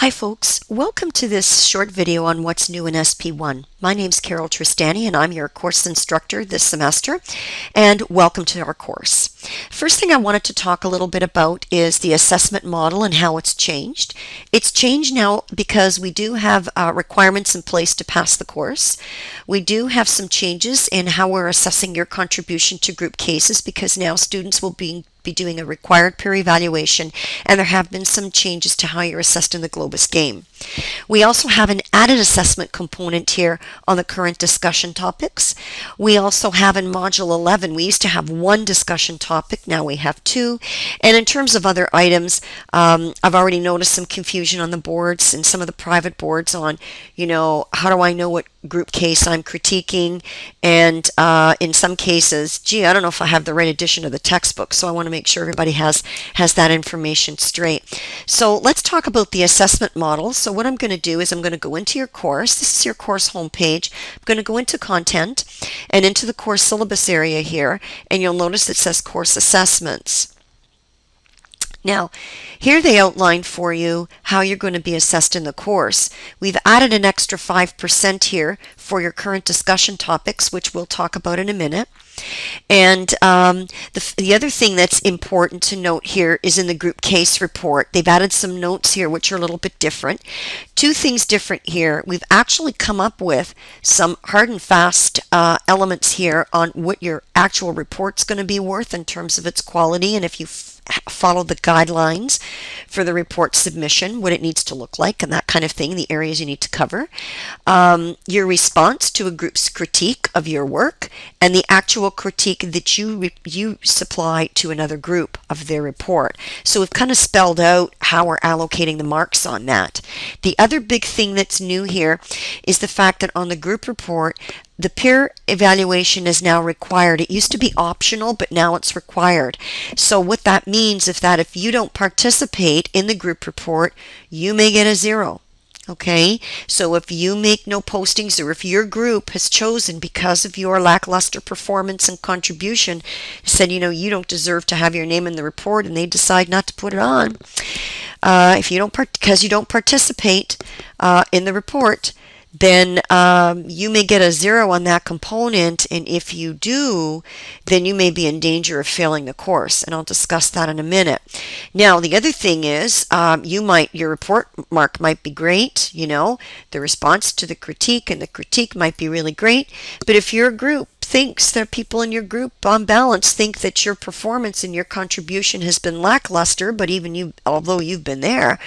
Hi folks, welcome to this short video on what's new in SP1. My name's Carol Tristani and I'm your course instructor this semester, and welcome to our course. First thing I wanted to talk a little bit about is the assessment model and how it's changed. It's changed now because we do have requirements in place to pass the course. We do have some changes in how we're assessing your contribution to group cases because now students will be doing a required peer evaluation, and there have been some changes to how you're assessed in the Globus game. We also have an added assessment component here on the current discussion topics. We also have in Module 11, we used to have one discussion topic, now we have two. And in terms of other items, I've already noticed some confusion on the boards and some of the private boards on, how do I know what group case I'm critiquing? And in some cases, I don't know if I have the right edition of the textbook, so I want to make sure everybody has that information straight. So let's talk about the assessment model. So what I'm going to do is I'm going to go into your course. This is your course homepage. I'm going to go into content and into the course syllabus area here, and you'll notice it says course assessments. Now, here they outline for you how you're going to be assessed in the course. We've added an extra 5% here for your current discussion topics, which we'll talk about in a minute. And the other thing that's important to note here is in the group case report. They've added some notes here which are a little bit different. Two things different here. We've actually come up with some hard and fast elements here on what your actual report's going to be worth in terms of its quality, and if you follow the guidelines for the report submission, what it needs to look like and that kind of thing, the areas you need to cover, your response to a group's critique of your work, and the actual critique that you supply to another group of their report. So we've kind of spelled out how we're allocating the marks on that. The other big thing that's new here is the fact that on the group report, the peer evaluation is now required. It used to be optional, but now it's required. So what that means is that if you don't participate in the group report, you may get a 0. Okay, so if you make no postings, or if your group has chosen because of your lackluster performance and contribution, said, you don't deserve to have your name in the report, and they decide not to put it on, if you don't because you don't participate in the report, then you may get a 0 on that component, and if you do, then you may be in danger of failing the course, and I'll discuss that in a minute. Now, the other thing is, your report mark might be great, the response to the critique, and the critique might be really great, but if your group thinks that people in your group on balance think that your performance and your contribution has been lackluster, but although you've been there,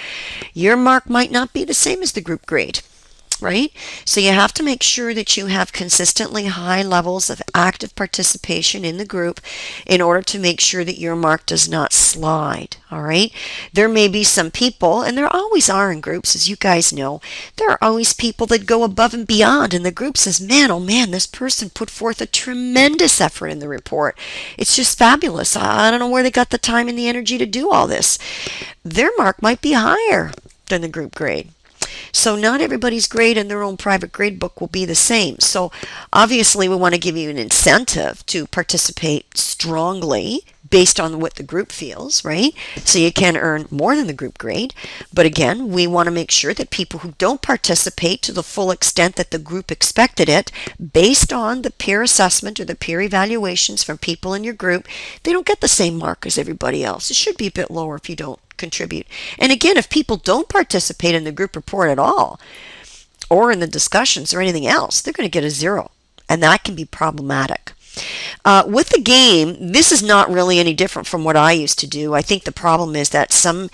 your mark might not be the same as the group grade. Right? So you have to make sure that you have consistently high levels of active participation in the group in order to make sure that your mark does not slide. All right? There may be some people, and there always are in groups, as you guys know, there are always people that go above and beyond, and the group says, man, oh man, this person put forth a tremendous effort in the report. It's just fabulous. I don't know where they got the time and the energy to do all this. Their mark might be higher than the group grade. So not everybody's grade in their own private grade book will be the same. So obviously we want to give you an incentive to participate strongly based on what the group feels, right? So you can earn more than the group grade. But again, we want to make sure that people who don't participate to the full extent that the group expected it, based on the peer assessment or the peer evaluations from people in your group, they don't get the same mark as everybody else. It should be a bit lower if you don't contribute. And again, if people don't participate in the group report at all, or in the discussions or anything else, they're going to get a 0, and that can be problematic. With the game, this is not really any different from what I used to do. I think the problem is that some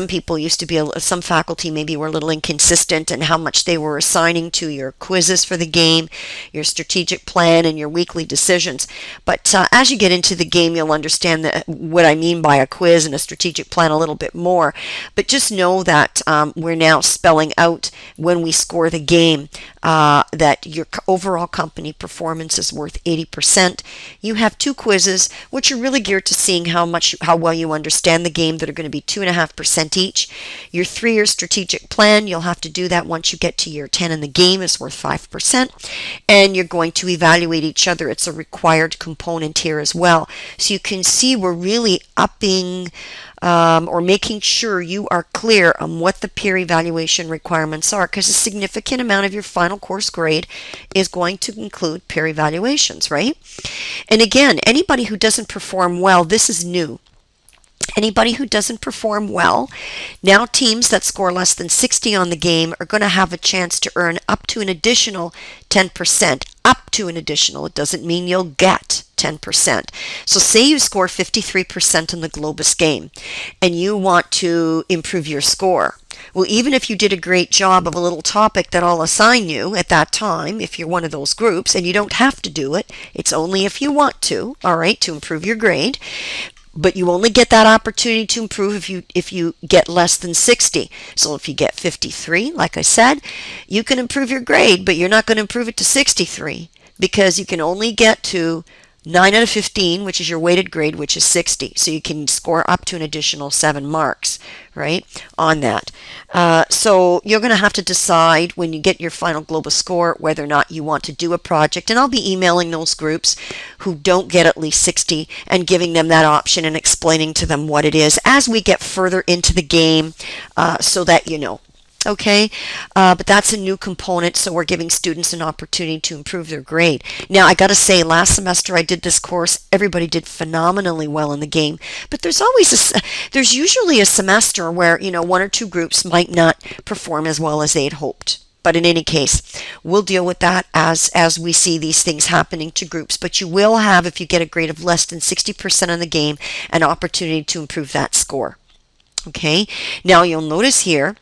people used to be, some faculty maybe were a little inconsistent in how much they were assigning to your quizzes for the game, your strategic plan, and your weekly decisions. But as you get into the game, you'll understand what I mean by a quiz and a strategic plan a little bit more. But just know that we're now spelling out when we score the game that your overall company performance is worth 80%. You have 2 quizzes, which are really geared to seeing how well you understand the game, that are going to be 2.5% each. Your 3-year strategic plan, you'll have to do that once you get to year 10 in the game, is worth 5%. And you're going to evaluate each other. It's a required component here as well. So you can see we're really upping or making sure you are clear on what the peer evaluation requirements are, because a significant amount of your final course grade is going to include peer evaluations, right? And again, anybody who doesn't perform well, this is new. Anybody who doesn't perform well, now teams that score less than 60 on the game are going to have a chance to earn up to an additional 10%. Up to an additional. It doesn't mean you'll get 10%. So say you score 53% in the Globus game and you want to improve your score. Well, even if you did a great job of a little topic that I'll assign you at that time, if you're one of those groups, and you don't have to do it, it's only if you want to, all right, to improve your grade. But you only get that opportunity to improve if you get less than 60. So if you get 53, like I said, you can improve your grade, but you're not going to improve it to 63 because you can only get to 9 out of 15, which is your weighted grade, which is 60. So you can score up to an additional 7 marks, right, on that. So you're going to have to decide when you get your final Globus score whether or not you want to do a project. And I'll be emailing those groups who don't get at least 60 and giving them that option and explaining to them what it is as we get further into the game so that you know. Okay, but that's a new component, so we're giving students an opportunity to improve their grade. Now, I got to say, last semester I did this course. Everybody did phenomenally well in the game, but there's usually a semester where, you know, 1 or 2 groups might not perform as well as they had hoped. But in any case, we'll deal with that as we see these things happening to groups. But you will have, if you get a grade of less than 60% on the game, an opportunity to improve that score. Okay, now you'll notice here,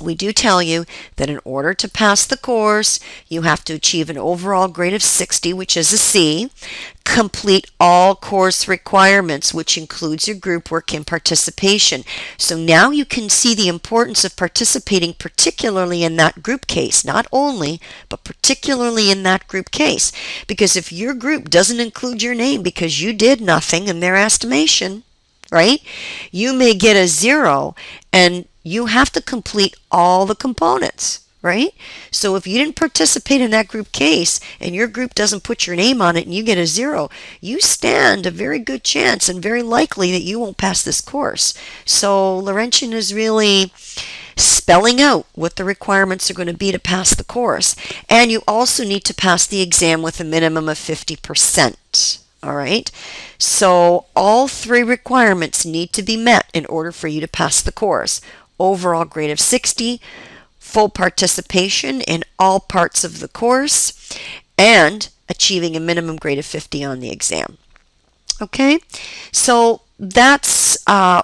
we do tell you that in order to pass the course, you have to achieve an overall grade of 60, which is a C, complete all course requirements, which includes your group work and participation. So now you can see the importance of participating, particularly in that group case, not only, but particularly in that group case. Because if your group doesn't include your name because you did nothing in their estimation, right, you may get a 0, and you have to complete all the components, right? So if you didn't participate in that group case and your group doesn't put your name on it and you get a 0, you stand a very good chance and very likely that you won't pass this course. So Laurentian is really spelling out what the requirements are going to be to pass the course. And you also need to pass the exam with a minimum of 50%. All right, so all 3 requirements need to be met in order for you to pass the course. Overall grade of 60, full participation in all parts of the course, and achieving a minimum grade of 50 on the exam. Okay, so that's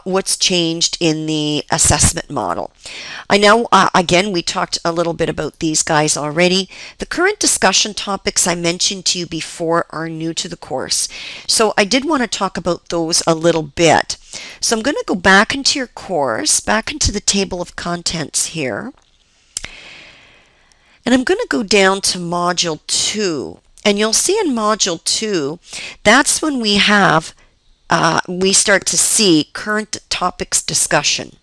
what's changed in the assessment model. I know, again, we talked a little bit about these guys already. The current discussion topics I mentioned to you before are new to the course. So I did want to talk about those a little bit. So I'm going to go back into your course, back into the table of contents here. And I'm going to go down to Module 2. And you'll see in Module 2, that's when we start to see current topics discussion.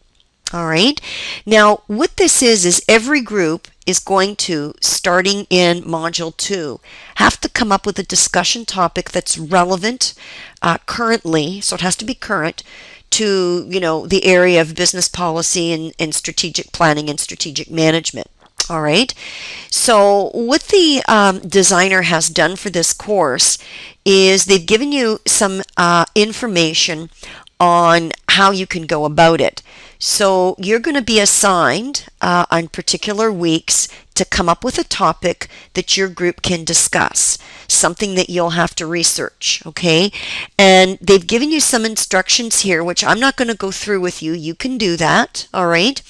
All right. Now, what this is every group is going to, starting in Module 2, have to come up with a discussion topic that's relevant currently, so it has to be current, to, you know, the area of business policy and strategic planning and strategic management. All right. So what the designer has done for this course is they've given you some information on how you can go about it. So you're going to be assigned on particular weeks to come up with a topic that your group can discuss, something that you'll have to research, okay? And they've given you some instructions here, which I'm not going to go through with you. You can do that, all right?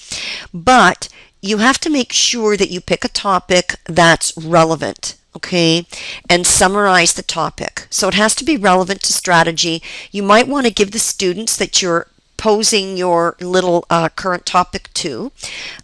But you have to make sure that you pick a topic that's relevant, okay, and summarize the topic. So it has to be relevant to strategy. You might want to give the students that you're posing your little current topic to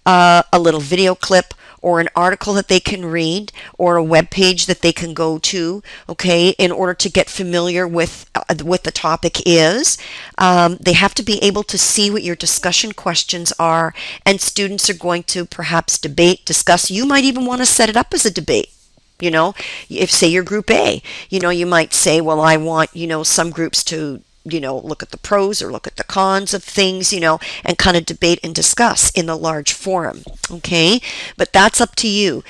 a little video clip or an article that they can read or a web page that they can go to, okay, in order to get familiar with what the topic is. They have to be able to see what your discussion questions are, and students are going to perhaps debate, discuss. You might even want to set it up as a debate. You know, if say you're group A, you know, you might say, well, I want, you know, some groups to look at the pros or look at the cons of things, and kind of debate and discuss in a large forum. Okay, but that's up to you.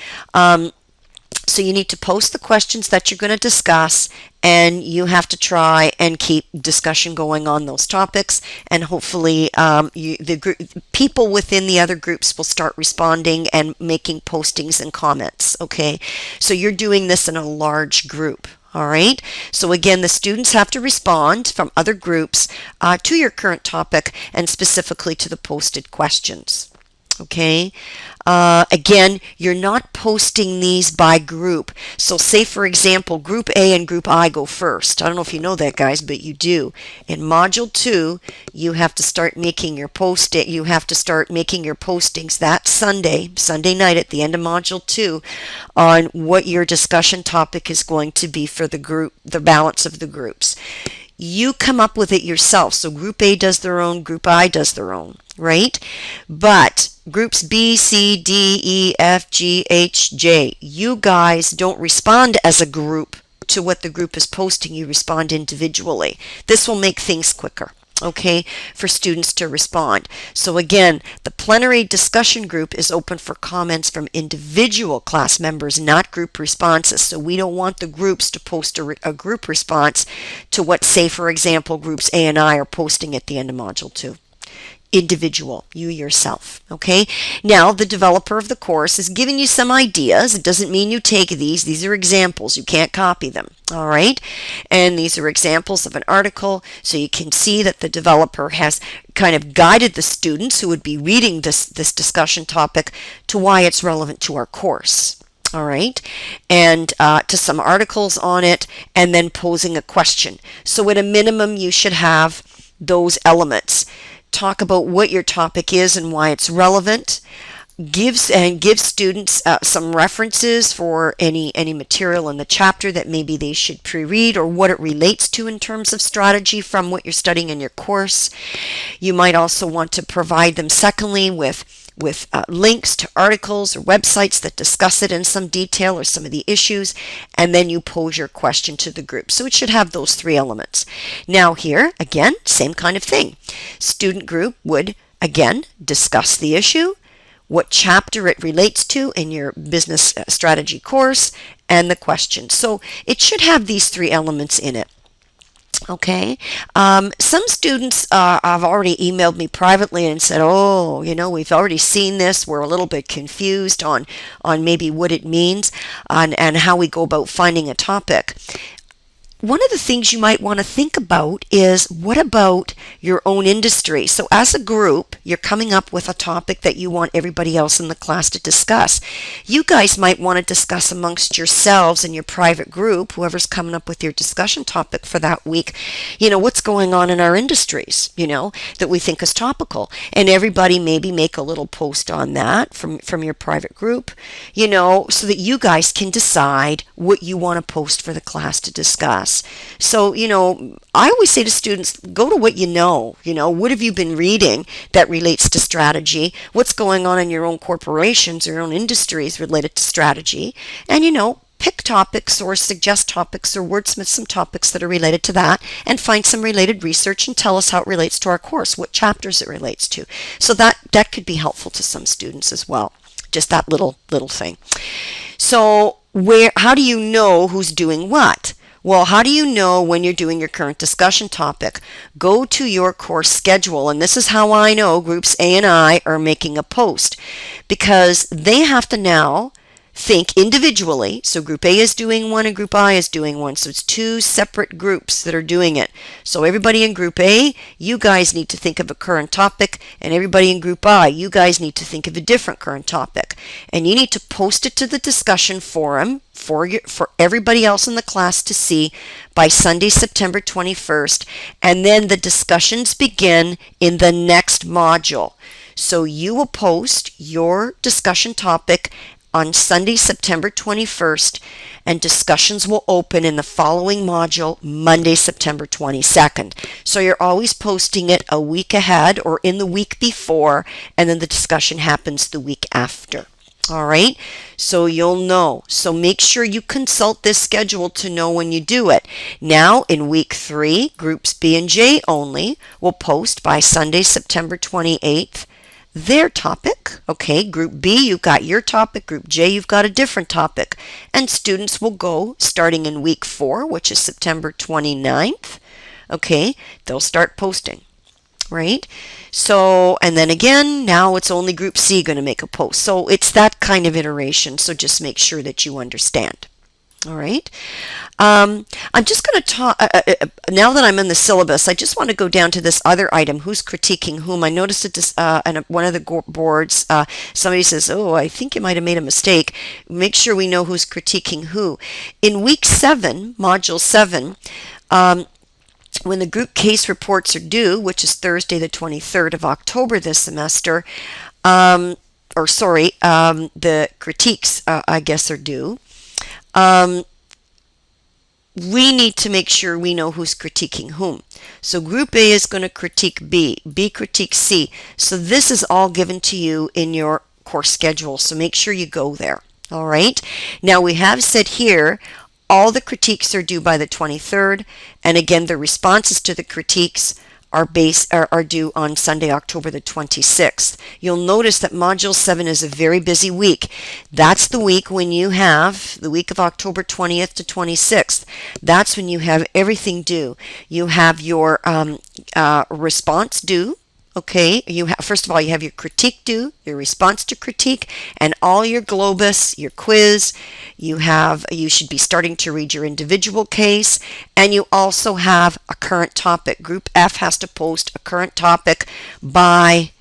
So you need to post the questions that you're going to discuss, and you have to try and keep discussion going on those topics, and hopefully people within the other groups will start responding and making postings and comments. Okay, so you're doing this in a large group. All right, so again, the students have to respond from other groups to your current topic and specifically to the posted questions. Okay, again, you're not posting these by group. So say, for example, Group A and Group I go first. I don't know if you know that, guys, but you do. In Module 2, you have to start making your postings that Sunday night at the end of Module 2 on what your discussion topic is going to be for the balance of the groups. You come up with it yourself. So Group A does their own, Group I does their own, right? But Groups B, C, D, E, F, G, H, J, you guys don't respond as a group to what the group is posting. You respond individually. This will make things quicker, okay, for students to respond. So again, the plenary discussion group is open for comments from individual class members, not group responses. So we don't want the groups to post a group response to what, say, for example, Groups A and I are posting at the end of Module 2. Individual, you yourself. Okay, now the developer of the course is giving you some ideas. It doesn't mean you take these are examples. You can't copy them. All right, and these are examples of an article, so you can see that the developer has kind of guided the students who would be reading this discussion topic to why it's relevant to our course. All right, and to some articles on it, and then posing a question. So at a minimum, you should have those elements. Talk about what your topic is and why it's relevant. Give students some references for any material in the chapter that maybe they should pre-read, or what it relates to in terms of strategy from what you're studying in your course. You might also want to provide them, secondly, with links to articles or websites that discuss it in some detail or some of the issues, and then you pose your question to the group. So it should have those three elements. Now here, again, same kind of thing. Student group would, again, discuss the issue, what chapter it relates to in your business strategy course, and the question. So it should have these three elements in it. Okay, some students have already emailed me privately and said, oh, we've already seen this. We're a little bit confused on maybe what it means and how we go about finding a topic. One of the things you might want to think about is, what about your own industry? So as a group, you're coming up with a topic that you want everybody else in the class to discuss. You guys might want to discuss amongst yourselves in your private group, whoever's coming up with your discussion topic for that week, what's going on in our industries, that we think is topical. And everybody maybe make a little post on that from your private group, so that you guys can decide what you want to post for the class to discuss. So, I always say to students, go to what you know. What have you been reading that relates to strategy? What's going on in your own corporations or your own industries related to strategy? And, pick topics or suggest topics or wordsmith some topics that are related to that, and find some related research and tell us how it relates to our course, what chapters it relates to. So that could be helpful to some students as well. Just that little thing. So how do you know who's doing what? Well, how do you know when you're doing your current discussion topic? Go to your course schedule, and this is how I know Groups A and I are making a post, because they have to now think individually. So Group A is doing one and Group I is doing one. So it's two separate groups that are doing it. So everybody in Group A, you guys need to think of a current topic, and everybody in Group I, you guys need to think of a different current topic. And you need to post it to the discussion forum for everybody else in the class to see by Sunday, September 21st. And then the discussions begin in the next module. So you will post your discussion topic on Sunday, September 21st, and discussions will open in the following module, Monday, September 22nd. So you're always posting it a week ahead or in the week before, and then the discussion happens the week after. All right, so you'll know. So make sure you consult this schedule to know when you do it. Now, in week 3, groups B and J only will post by Sunday, September 28th, their topic. Okay, group B, you've got your topic. Group J, you've got a different topic. And students will go starting in week 4, which is September 29th. Okay, they'll start posting. Right? So, and then again, now it's only group C going to make a post. So it's that kind of iteration. So just make sure that you understand. All right. I'm just going to talk, now that I'm in the syllabus, I just want to go down to this other item, who's critiquing whom. I noticed that on one of the boards, somebody says, oh, I think you might have made a mistake. Make sure we know who's critiquing who. In week 7, module 7, when the group case reports are due, which is Thursday the 23rd of October this semester, the critiques, I guess, are due, we need to make sure we know who's critiquing whom. So group A is going to critique B, B critiques C. So this is all given to you in your course schedule, so make sure you go there. All right. Now we have said here, all the critiques are due by the 23rd, and again, the responses to the critiques are due on Sunday, October the 26th. You'll notice that Module 7 is a very busy week. That's the week when you have, the week of October 20th to 26th. That's when you have everything due. You have your response due. Okay, first of all, you have your critique due, your response to critique, and all your globus, your quiz. You should be starting to read your individual case, and you also have a current topic. Group F has to post a current topic by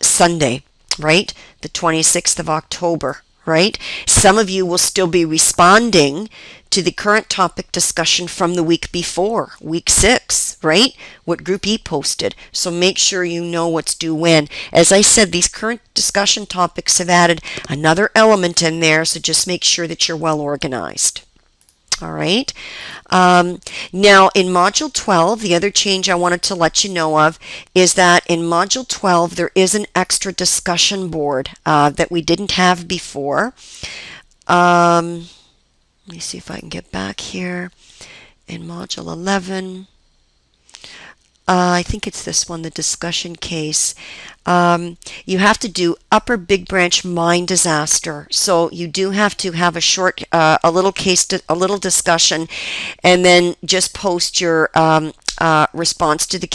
Sunday, right? The 26th of October, right? Some of you will still be responding to the current topic discussion from the week before, week 6, right? What Group E posted. So make sure you know what's due when. As I said, these current discussion topics have added another element in there, so just make sure that you're well organized. All right. Now, in Module 12, the other change I wanted to let you know of is that in Module 12, there is an extra discussion board that we didn't have before. Let me see if I can get back here. In Module 11, I think it's this one, the discussion case. You have to do Upper Big Branch mine disaster. So you do have to have a short, a little discussion, and then just post your response to the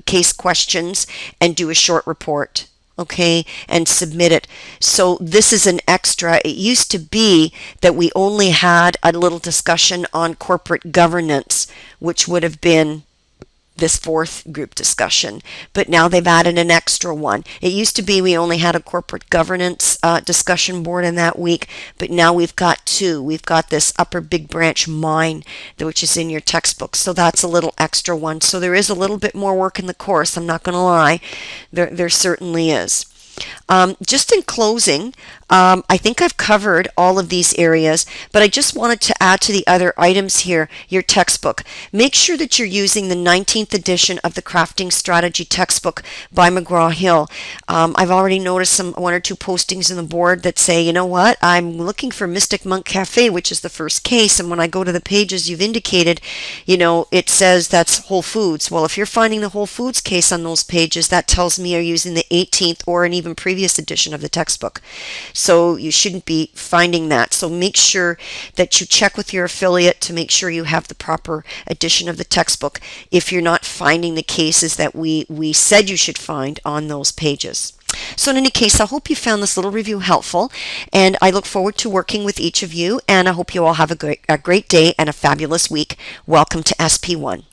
case questions and do a short report. Okay, and submit it. So this is an extra. It used to be that we only had a little discussion on corporate governance, which would have been this 4th group discussion, but now they've added an extra one. It used to be we only had a corporate governance discussion board in that week, but now we've got 2. We've got this Upper Big Branch mine, which is in your textbook, so that's a little extra one. So there is a little bit more work in the course, I'm not going to lie. There certainly is. Just in closing, I think I've covered all of these areas, but I just wanted to add to the other items here, your textbook. Make sure that you're using the 19th edition of the Crafting Strategy textbook by McGraw-Hill. I've already noticed one or two postings in the board that say, you know what, I'm looking for Mystic Monk Cafe, which is the first case, and when I go to the pages you've indicated, you know, it says that's Whole Foods. Well, if you're finding the Whole Foods case on those pages, that tells me you're using the 18th or an even previous edition of the textbook. So you shouldn't be finding that. So make sure that you check with your affiliate to make sure you have the proper edition of the textbook if you're not finding the cases that we said you should find on those pages. So in any case, I hope you found this little review helpful, and I look forward to working with each of you, and I hope you all have a great day and a fabulous week. Welcome to SP1.